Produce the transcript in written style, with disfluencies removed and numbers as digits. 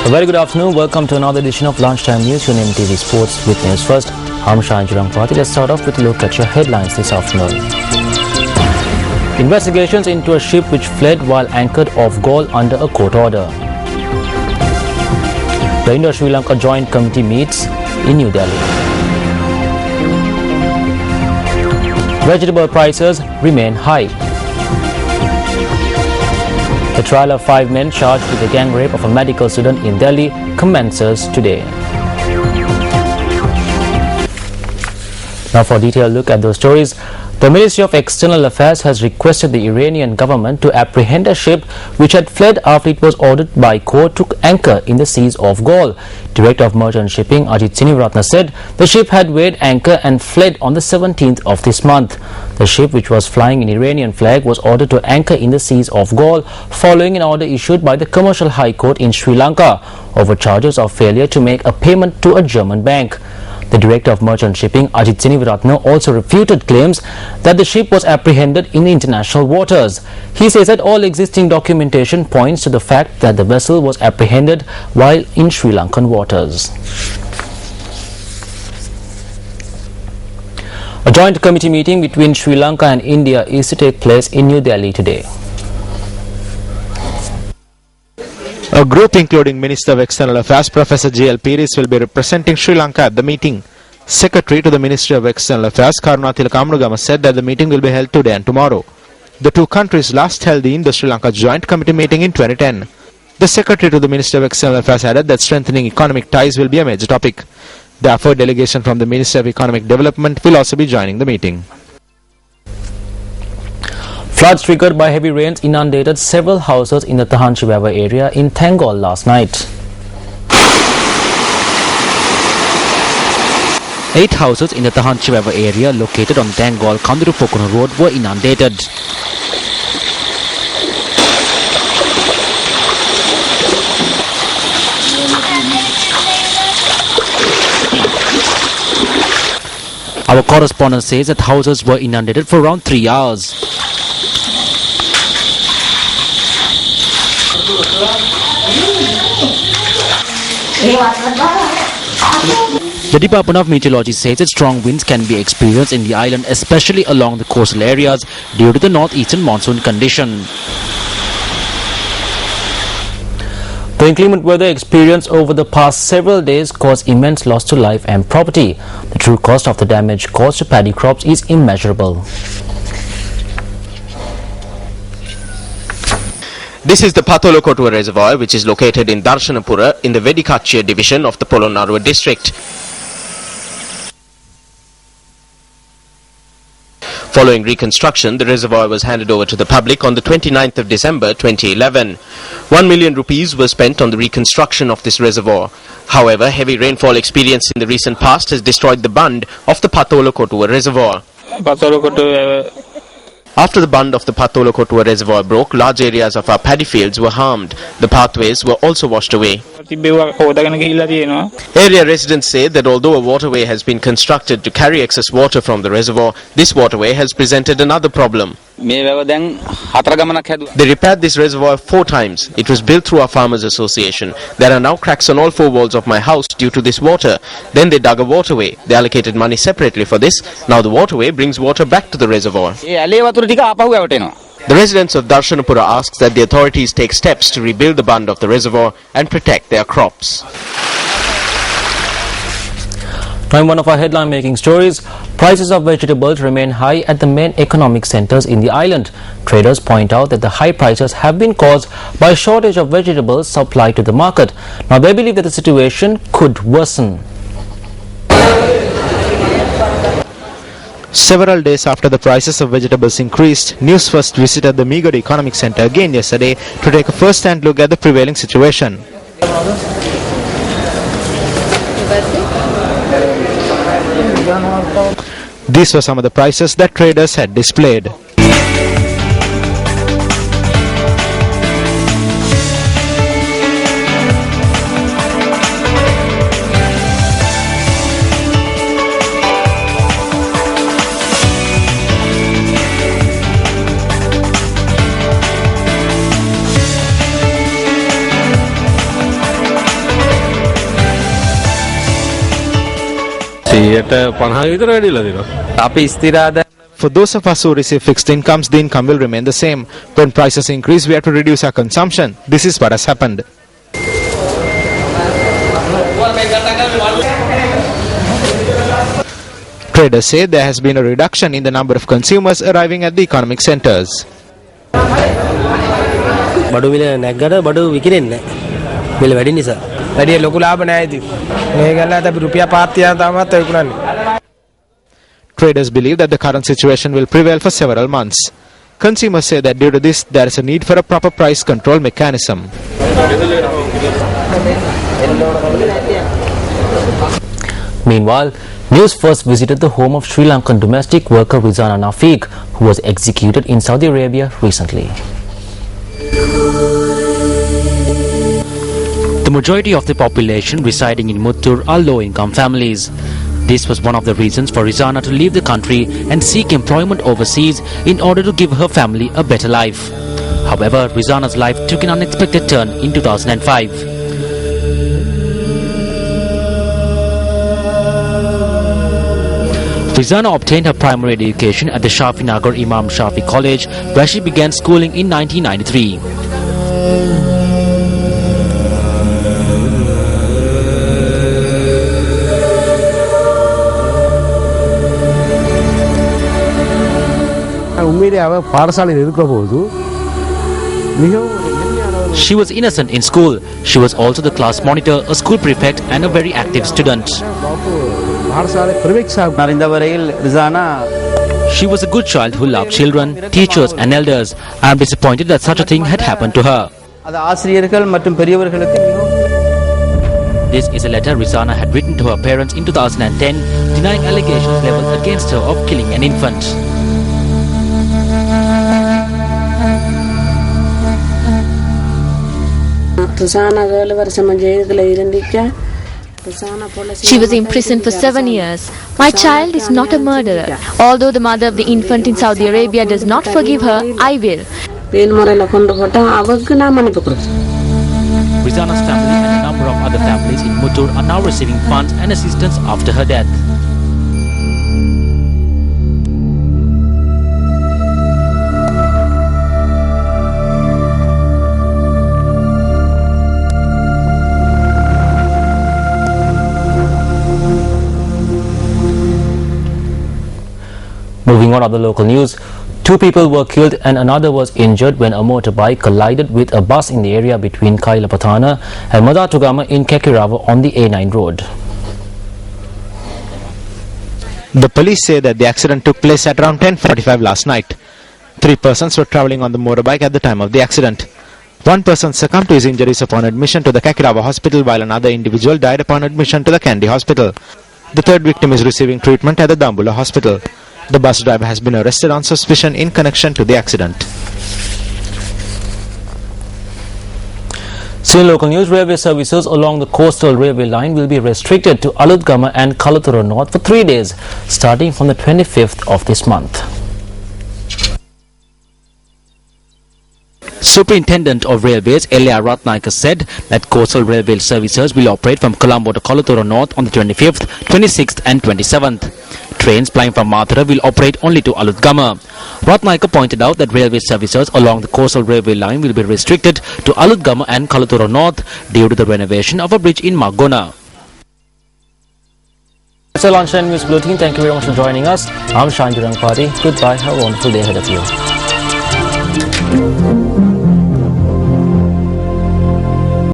A very good afternoon. Welcome to another edition of Lunchtime News on MTV Sports with News First. I'm Shahan Jurangpati. Let's start off with a look at your headlines this afternoon. Investigations into a ship which fled while anchored off Galle under a court order. The India-Sri Lanka Joint Committee meets in New Delhi. Vegetable prices remain high. The trial of 5 men charged with the gang rape of a medical student in Delhi commences today. Now for a detailed look at those stories, the Ministry of External Affairs has requested the Iranian government to apprehend a ship which had fled after it was ordered by court to anchor in the seas of Galle. Director of Merchant Shipping Ajit Sinivaratna said the ship had weighed anchor and fled on the 17th of this month. The ship, which was flying an Iranian flag, was ordered to anchor in the seas of Galle following an order issued by the Commercial High Court in Sri Lanka over charges of failure to make a payment to a German bank. The Director of Merchant Shipping, Ajit Sinivaratna, also refuted claims that the ship was apprehended in international waters. He says that all existing documentation points to the fact that the vessel was apprehended while in Sri Lankan waters. A joint committee meeting between Sri Lanka and India is to take place in New Delhi today. A group including Minister of External Affairs Professor J.L. Piris will be representing Sri Lanka at the meeting. Secretary to the Ministry of External Affairs Karunathilaka Amnugama said that the meeting will be held today and tomorrow. The two countries last held the Indo-Sri Lanka Joint Committee meeting in 2010. The Secretary to the Ministry of External Affairs added that strengthening economic ties will be a major topic. Therefore, a delegation from the Ministry of Economic Development will also be joining the meeting. Floods triggered by heavy rains inundated several houses in the Tahanchivawa area in Thangol last night. 8 houses in the Tahanchivawa area located on Thangol Kandurupokuna Road were inundated. Our correspondent says that houses were inundated for around 3 hours. The Department of Meteorology says that strong winds can be experienced in the island, especially along the coastal areas due to the northeastern monsoon condition. The inclement weather experienced over the past several days caused immense loss to life and property. The true cost of the damage caused to paddy crops is immeasurable. This is the Patolokotua reservoir, which is located in Darshanapura in the Vedikachya division of the Polonnaruwa district. Following reconstruction, the reservoir was handed over to the public on the 29th of December 2011. 1 million rupees was spent on the reconstruction of this reservoir. However, heavy rainfall experienced in the recent past has destroyed the bund of the Patolokotua reservoir. After the bund of the Patolokotua reservoir broke, large areas of our paddy fields were harmed. The pathways were also washed away. Area residents say that although a waterway has been constructed to carry excess water from the reservoir, this waterway has presented another problem. They repaired this reservoir 4 times. It was built through our Farmers Association. There are now cracks on all 4 walls of my house due to this water. Then they dug a waterway. They allocated money separately for this. Now the waterway brings water back to the reservoir. The residents of Darshanapura ask that the authorities take steps to rebuild the bund of the reservoir and protect their crops. Now in one of our headline-making stories, prices of vegetables remain high at the main economic centers in the island. Traders point out that the high prices have been caused by a shortage of vegetables supplied to the market. Now they believe that the situation could worsen. Several days after the prices of vegetables increased, News First visited the Megad Economic Centre again yesterday to take a first-hand look at the prevailing situation. These were some of the prices that traders had displayed. For those of us who receive fixed incomes, the income will remain the same. When prices increase, we have to reduce our consumption. This is what has happened. Traders say there has been a reduction in the number of consumers arriving at the economic centers. බඩු විල නැග්ගට බඩු විකිරෙන්නේ නැහැ. මිල වැඩි නිසා. වැඩි ලොකු ලාභ නැහැ ඉතින්. මේ ගල්ලාට අපි රුපියල් 500 තාමත් විකුණන්නේ. Traders believe that the current situation will prevail for several months. Consumers say that due to this, there is a need for a proper price control mechanism. Meanwhile, news first visited the home of Sri Lankan domestic worker Rizana Nafiq, who was executed in Saudi Arabia recently. The majority of the population residing in Muttur are low-income families. This was one of the reasons for Rizana to leave the country and seek employment overseas in order to give her family a better life. However, Rizana's life took an unexpected turn in 2005. Rizana obtained her primary education at the Shafi Nagar Imam Shafi College, where she began schooling in 1993. She was innocent in school. She was also the class monitor, a school prefect and a very active student. She was a good child who loved children, teachers and elders. I am disappointed that such a thing had happened to her. This is a letter Rizana had written to her parents in 2010, denying allegations leveled against her of killing an infant. She was imprisoned for 7 years. My child is not a murderer. Although the mother of the infant in Saudi Arabia does not forgive her, I will. Rizana's family and a number of other families in Muttur are now receiving funds and assistance after her death. Moving on to the local news, 2 people were killed and another was injured when a motorbike collided with a bus in the area between Kailapatana and Madatugama in Kekirava on the A9 road. The police say that the accident took place at around 10:45 last night. 3 persons were travelling on the motorbike at the time of the accident. 1 person succumbed to his injuries upon admission to the Kekirava hospital, while another individual died upon admission to the Kandy hospital. The third victim is receiving treatment at the Dambula hospital. The bus driver has been arrested on suspicion in connection to the accident. Soon local news, railway services along the coastal railway line will be restricted to Alutgama and Kalatura North for 3 days, starting from the 25th of this month. Superintendent of Railways L.A. Ratnaika said that coastal railway services will operate from Colombo to Kalatura North on the 25th, 26th and 27th. Trains plying from Mathura will operate only to Alutgama. Ratnaika pointed out that railway services along the coastal railway line will be restricted to Alutgama and Kalatura North due to the renovation of a bridge in Magona. That's our lunchtime news bulletin. Thank you very much for joining us. I'm Shanjurang Padi. Goodbye. Have a wonderful day ahead of you.